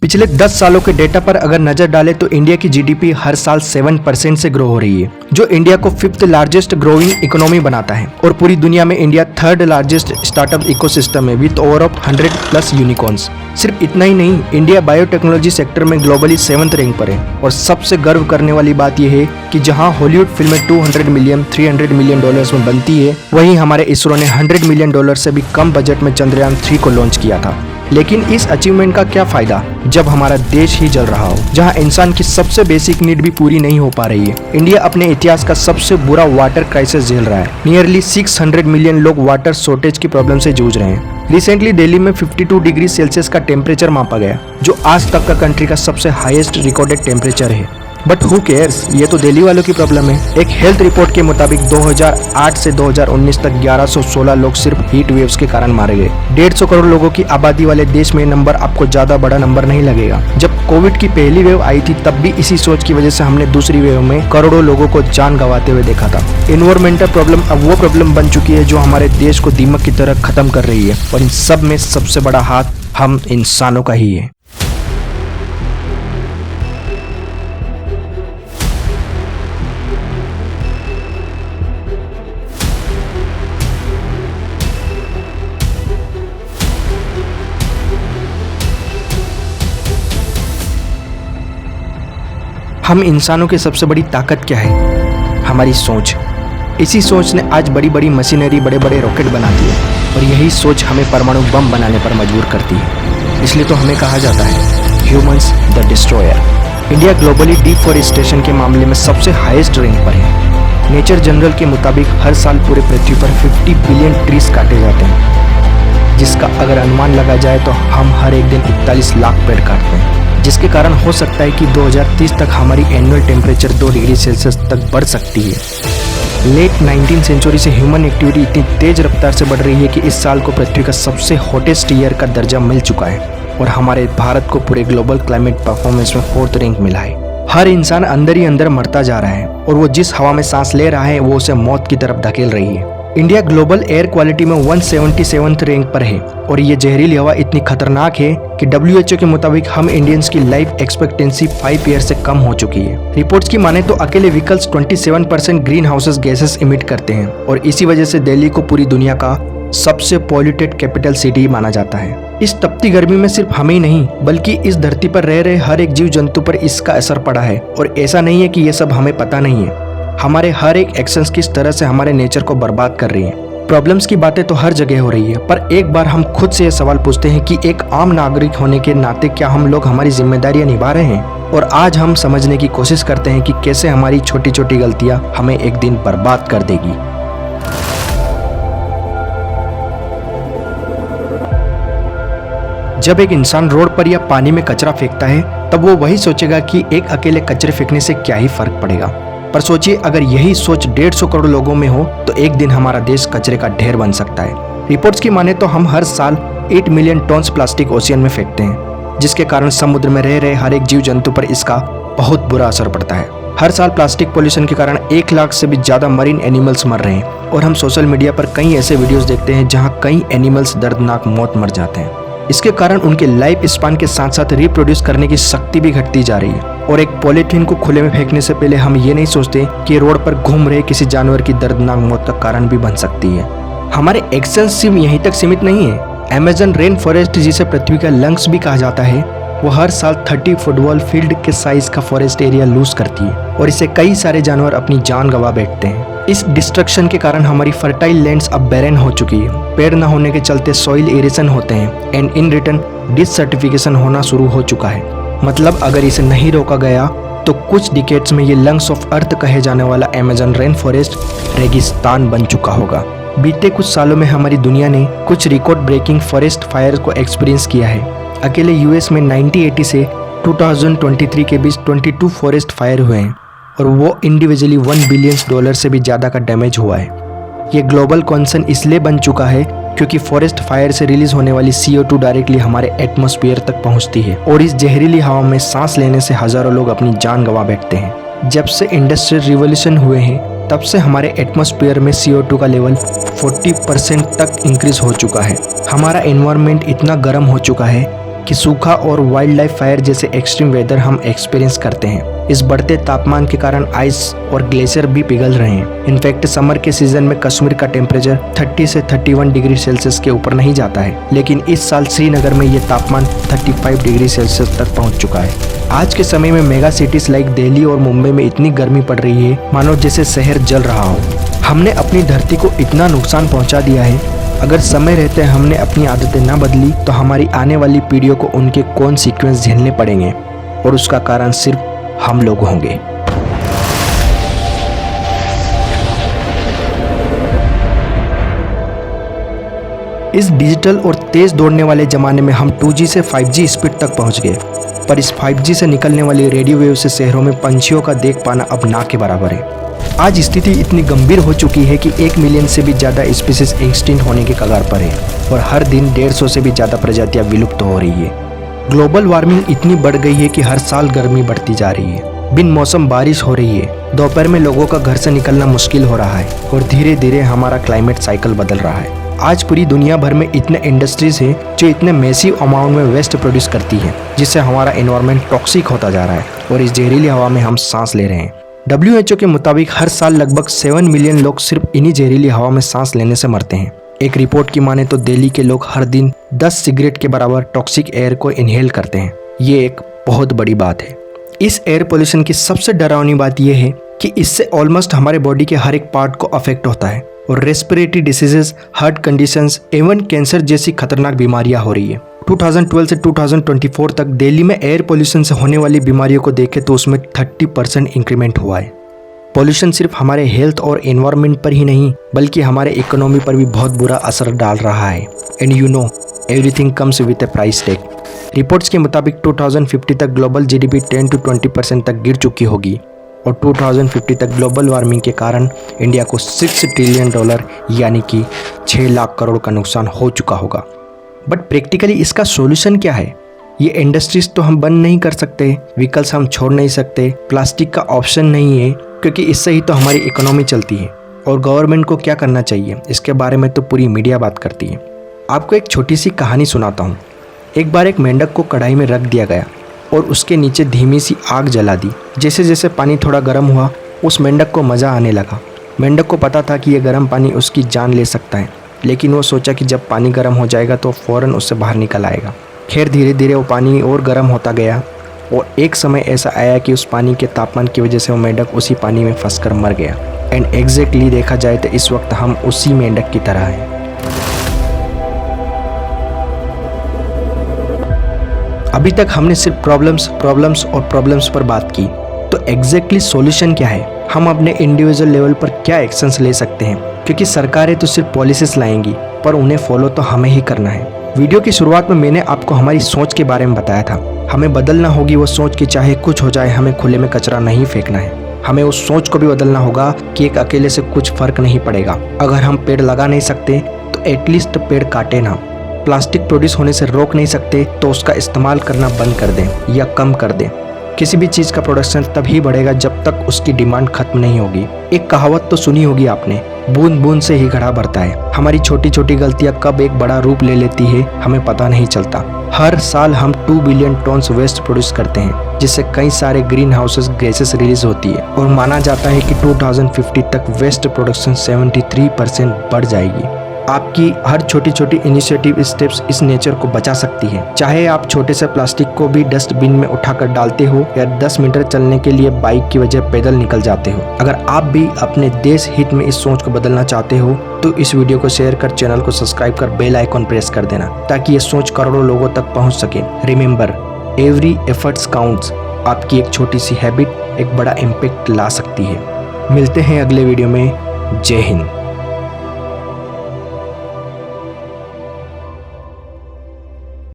पिछले 10 सालों के डेटा पर अगर नजर डालें तो इंडिया की जीडीपी हर साल 7% से ग्रो हो रही है, जो इंडिया को 5th लार्जेस्ट ग्रोइंग इकोनॉमी बनाता है। और पूरी दुनिया में India 3rd largest startup ecosystem है विद ओवर ऑफ 100+ यूनिकॉर्न्स। सिर्फ इतना ही नहीं, इंडिया बायोटेक्नोलॉजी सेक्टर में ग्लोबली 7th रैंक पर है। और सबसे गर्व करने वाली बात यह है कि जहां हॉलीवुड फिल्में 200 मिलियन 300 मिलियन डॉलर्स में बनती है, वहीं हमारे इसरो ने 100 मिलियन डॉलर से भी कम बजट में चंद्रयान 3 को लॉन्च किया था। लेकिन इस अचीवमेंट का क्या फायदा जब हमारा देश ही जल रहा हो, जहां इंसान की सबसे बेसिक नीड भी पूरी नहीं हो पा रही है। इंडिया अपने इतिहास का सबसे बुरा वाटर क्राइसिस झेल रहा है। नियरली 600 मिलियन लोग वाटर शॉर्टेज की प्रॉब्लम से जूझ रहे हैं। रिसेंटली दिल्ली में 52 डिग्री सेल्सियस का टेम्परेचर मापा गया, जो आज तक का कंट्री का सबसे हाईएस्ट रिकॉर्डेड टेम्परेचर है। बट हु केयर्स, ये तो दिल्ली वालों की प्रॉब्लम है। एक हेल्थ रिपोर्ट के मुताबिक 2008 से 2019 तक 1116 लोग सिर्फ हीट वेव्स के कारण मारे गए। 150 करोड़ लोगों की आबादी वाले देश में नंबर आपको ज्यादा बड़ा नंबर नहीं लगेगा। जब कोविड की पहली वेव आई थी, तब भी इसी सोच की वजह से हमने दूसरी वेव में करोड़ों लोगों को जान गंवाते हुए देखा था। एनवायरमेंटल प्रॉब्लम अब वो प्रॉब्लम बन चुकी है जो हमारे देश को दीमक की तरह खत्म कर रही है, और इन सब में सबसे बड़ा हाथ हम इंसानों का ही है। हम इंसानों की सबसे बड़ी ताकत क्या है? हमारी सोच। इसी सोच ने आज बड़ी बड़ी मशीनरी, बड़े बड़े रॉकेट बना दिए, और यही सोच हमें परमाणु बम बनाने पर मजबूर करती है। इसलिए तो हमें कहा जाता है humans the destroyer. India globally deforestation के मामले में सबसे हाईएस्ट रैंक पर है। नेचर जनरल के मुताबिक हर साल पूरे पृथ्वी पर 50 बिलियन ट्रीज काटे जाते हैं, जिसका अगर अनुमान लगा जाए तो हम हर एक दिन 41 लाख पेड़ काटते हैं, जिसके कारण हो सकता है कि 2030 तक हमारी एनुअल टेम्परेचर 2 डिग्री सेल्सियस तक बढ़ सकती है। लेट 19th सेंचुरी से ह्यूमन एक्टिविटी इतनी तेज रफ्तार से बढ़ रही है कि इस साल को पृथ्वी का सबसे हॉटेस्ट ईयर का दर्जा मिल चुका है, और हमारे भारत को पूरे ग्लोबल क्लाइमेट परफॉर्मेंस में 4th रैंक मिला है। हर इंसान अंदर ही अंदर मरता जा रहा है, और वो जिस हवा में सांस ले रहा है वो उसे मौत की तरफ धकेल रही है। इंडिया ग्लोबल एयर क्वालिटी में 177th रैंक पर है, और ये जहरीली हवा इतनी खतरनाक है कि WHO के मुताबिक हम इंडियंस की लाइफ एक्सपेक्टेंसी 5 ईयर से कम हो चुकी है। रिपोर्ट्स की माने तो अकेले vehicles 27% green houses gases emit करते हैं, और इसी वजह से दिल्ली को पूरी दुनिया का सबसे पॉल्यूटेड कैपिटल सिटी माना जाता है। इस तपती गर्मी में सिर्फ हमें ही नहीं, बल्कि इस धरती पर रह रहे हर एक जीव जंतु पर इसका असर पड़ा है। और ऐसा नहीं है कि ये सब हमें पता नहीं है। हमारे हर एक एक्शंस किस तरह से हमारे नेचर को बर्बाद कर रही हैं। प्रॉब्लम्स की बातें तो हर जगह हो रही है, पर एक बार हम खुद से ये सवाल पूछते हैं कि एक आम नागरिक होने के नाते क्या हम लोग हमारी जिम्मेदारियां निभा रहे हैं? और आज हम समझने की कोशिश करते हैं कि कैसे हमारी छोटी छोटी गलतियां हमें एक दिन बर्बाद कर देगी। जब एक इंसान रोड पर या पानी में कचरा फेंकता है, तब वो वही सोचेगा कि एक अकेले कचरे फेंकने से क्या ही फर्क पड़ेगा। पर सोचिए, अगर यही सोच 150 करोड़ लोगों में हो तो एक दिन हमारा देश कचरे का ढेर बन सकता है। रिपोर्ट्स की माने तो हम हर साल 8 मिलियन टन्स प्लास्टिक ओशियन में फेंकते हैं, जिसके कारण समुद्र में रह रहे हर एक जीव जंतु पर इसका बहुत बुरा असर पड़ता है। हर साल प्लास्टिक पोल्यूशन के कारण 1 लाख से भी ज्यादा मरीन एनिमल्स मर रहे हैं, और हम सोशल मीडिया पर कई ऐसे वीडियोस देखते हैं जहाँ कई एनिमल्स दर्दनाक मौत मर जाते हैं। इसके कारण उनके लाइफ स्पान के साथ साथ रिप्रोड्यूस करने की शक्ति भी घटती जा रही है। और एक पॉलीथीन को खुले में फेंकने से पहले हम ये नहीं सोचते कि रोड पर घूम रहे किसी जानवर की दर्दनाक मौत का कारण भी बन सकती है। हमारे एक्शन सिर्फ यहीं तक सीमित नहीं है। अमेज़न रेन फॉरेस्ट, जिसे पृथ्वी का लंग्स भी कहा जाता है, वो हर साल 30 फुटबॉल फील्ड के साइज का फॉरेस्ट एरिया लूज करती है, और इससे कई सारे जानवर अपनी जान गंवा बैठते हैं। इस डिस्ट्रक्शन के कारण हमारी फर्टाइल लैंड्स अब बैरन हो चुकी है। पेड़ न होने के चलते सॉइल एरेशन होते हैं, एंड इन रिटर्न डिसर्टिफिकेशन होना शुरू हो चुका है। मतलब अगर इसे नहीं रोका गया तो कुछ डिकेड्स में ये लंग्स ऑफ अर्थ कहे जाने वाला अमेज़न रेन फॉरेस्ट रेगिस्तान बन चुका होगा। बीते कुछ सालों में हमारी दुनिया ने कुछ रिकॉर्ड ब्रेकिंग फॉरेस्ट फायर को एक्सपीरियंस किया है। अकेले यूएस में 1980 से 2023 के बीच 22 फॉरेस्ट फायर हुए हैं, और वो इंडिविजुअली $1 बिलियन से भी ज़्यादा का डैमेज हुआ है। ये ग्लोबल कॉन्सर्न इसलिए बन चुका है क्योंकि फॉरेस्ट फायर से रिलीज होने वाली CO2 डायरेक्टली हमारे एटमॉस्फेयर तक पहुंचती है, और इस जहरीली हवा में सांस लेने से हजारों लोग अपनी जान गंवा बैठते हैं। जब से इंडस्ट्रियल रिवॉल्यूशन हुए हैं, तब से हमारे एटमॉस्फेयर में CO2 का लेवल 40% तक इंक्रीज हो चुका है। हमारा एनवायरनमेंट इतना गर्म हो चुका है कि सूखा और वाइल्ड लाइफ फायर जैसे एक्सट्रीम वेदर हम एक्सपीरियंस करते हैं। इस बढ़ते तापमान के कारण आइस और ग्लेशियर भी पिघल रहे हैं। इनफैक्ट समर के सीजन में कश्मीर का टेम्परेचर 30 से 31 डिग्री सेल्सियस के ऊपर नहीं जाता है, लेकिन इस साल श्रीनगर में ये तापमान 35 डिग्री सेल्सियस तक पहुंच चुका है। आज के समय में मेगा सिटीज लाइक दिल्ली और मुंबई में इतनी गर्मी पड़ रही है मानो जैसे शहर जल रहा हो। हमने अपनी धरती को इतना नुकसान पहुंचा दिया है, अगर समय रहते हमने अपनी आदतें ना बदली तो हमारी आने वाली पीढ़ियों को उनके कौन सीक्वेंस झेलने पड़ेंगे, और उसका कारण सिर्फ हम लोग होंगे। इस डिजिटल और तेज दौड़ने वाले जमाने में हम 2G से 5G स्पीड तक पहुंच गए, पर इस 5G से निकलने वाली रेडियो वेव से शहरों में पंछियों का देख पाना अब ना के बराबर है। आज स्थिति इतनी गंभीर हो चुकी है कि 1 मिलियन से भी ज़्यादा स्पीसीज एक्सटिंक्ट होने के कगार पर है और हर दिन 150 से भी ज़्यादा प्रजातियां विलुप्त हो रही है। ग्लोबल वार्मिंग इतनी बढ़ गई है कि हर साल गर्मी बढ़ती जा रही है। बिन मौसम बारिश हो रही है, दोपहर में लोगों का घर से निकलना मुश्किल हो रहा है और धीरे धीरे हमारा क्लाइमेट साइकिल बदल रहा है। आज पूरी दुनिया भर में इतने इंडस्ट्रीज हैं जो इतने मैसिव अमाउंट में वेस्ट प्रोड्यूस करती हैं, जिससे हमारा एनवायरनमेंट टॉक्सिक होता जा रहा है और इस जहरीली हवा में हम सांस ले रहे हैं। WHO के मुताबिक हर साल लगभग 7 मिलियन लोग सिर्फ इन्हीं जहरीली हवा में सांस लेने से मरते हैं। एक रिपोर्ट की माने तो दिल्ली के लोग हर दिन 10 सिगरेट के बराबर टॉक्सिक एयर को इनहेल करते हैं। ये एक बहुत बड़ी बात है। इस एयर पोल्यूशन की सबसे डरावनी बात यह है कि इससे ऑलमोस्ट हमारे बॉडी के हर एक पार्ट को अफेक्ट होता है और रेस्पिरेटरी डिसीजेस, हार्ट कंडीशंस, एवं कैंसर जैसी खतरनाक बीमारियां हो रही है। 2012 से 2024 तक दिल्ली में एयर पोल्यूशन से होने वाली बीमारियों को देखें तो उसमें 30% इंक्रीमेंट हुआ है। पोल्यूशन सिर्फ हमारे हेल्थ और एनवायरनमेंट पर ही नहीं बल्कि हमारे इकोनॉमी पर भी बहुत बुरा असर डाल रहा है। And you know everything comes with A price tag. Reports के मुताबिक 2050 तक ग्लोबल GDP 10 to 20% तक गिर चुकी होगी और 2050 तक ग्लोबल वार्मिंग के कारण इंडिया को $6 ट्रिलियन यानी कि 6 लाख करोड़ का नुकसान हो चुका होगा। बट प्रैक्टिकली इसका सॉल्यूशन क्या है? ये इंडस्ट्रीज तो हम बंद नहीं कर सकते, व्हीकल्स हम छोड़ नहीं सकते, प्लास्टिक का ऑप्शन नहीं है क्योंकि इससे ही तो हमारी इकोनॉमी चलती है। और गवर्नमेंट को क्या करना चाहिए इसके बारे में तो पूरी मीडिया बात करती है। आपको एक छोटी सी कहानी सुनाता हूँ। एक बार एक मेंढक को कढ़ाई में रख दिया गया और उसके नीचे धीमी सी आग जला दी। जैसे जैसे पानी थोड़ा गर्म हुआ उस मेंढक को मज़ा आने लगा। मेंढक को पता था कि यह गर्म पानी उसकी जान ले सकता है, लेकिन वो सोचा कि जब पानी गर्म हो जाएगा तो फ़ौरन उससे बाहर निकल आएगा। खैर धीरे धीरे वो पानी और गर्म होता गया और एक समय ऐसा आया कि उस पानी के तापमान की वजह से वो मेंढक उसी पानी में फंसकर मर गया। एंड एग्जैक्टली देखा जाए तो इस वक्त हम उसी मेंढक की तरह हैं। अभी तक हमने सिर्फ प्रॉब्लम्स पर बात की, तो एग्जैक्टली सॉल्यूशन क्या है? हम अपने इंडिविजुअल लेवल पर क्या एक्शंस ले सकते हैं? क्योंकि सरकारें तो सिर्फ पॉलिसीज लाएंगी पर उन्हें फॉलो तो हमें ही करना है। वीडियो की शुरुआत में मैंने आपको हमारी सोच के बारे में बताया था। हमें बदलना होगी वो सोच कि चाहे कुछ हो जाए हमें खुले में कचरा नहीं फेंकना है। हमें उस सोच को भी बदलना होगा कि एक अकेले से कुछ फर्क नहीं पड़ेगा। अगर हम पेड़ लगा नहीं सकते तो एटलीस्ट पेड़ काटे ना। प्लास्टिक प्रोड्यूस होने से रोक नहीं सकते तो उसका इस्तेमाल करना बंद कर दें या कम कर दें। किसी भी चीज़ का प्रोडक्शन तभी बढ़ेगा जब तक उसकी डिमांड खत्म नहीं होगी। एक कहावत तो सुनी होगी आपने, बूंद बूंद से ही घड़ा भरता है। हमारी छोटी छोटी गलतियां कब एक बड़ा रूप ले लेती है हमें पता नहीं चलता। हर साल हम 2 बिलियन टन्स वेस्ट प्रोड्यूस करते हैं, जिससे कई सारे ग्रीन हाउसेस गैसेस रिलीज होती है और माना जाता है कि 2050 तक वेस्ट प्रोडक्शन 73% बढ़ जाएगी। आपकी हर छोटी छोटी इनिशिएटिव स्टेप्स इस नेचर को बचा सकती है। चाहे आप छोटे से प्लास्टिक को भी डस्टबिन में उठाकर डालते हो या 10 मीटर चलने के लिए बाइक की वजह पैदल निकल जाते हो। अगर आप भी अपने देश हित में इस सोच को बदलना चाहते हो तो इस वीडियो को शेयर कर, चैनल को सब्सक्राइब कर, बेल आइकॉन प्रेस कर देना ताकि ये सोच करोड़ों लोगों तक पहुँच सके। Remember, every efforts counts. आपकी एक छोटी सी हैबिट एक बड़ा इम्पैक्ट ला सकती है। मिलते हैं अगले वीडियो में। जय हिंद।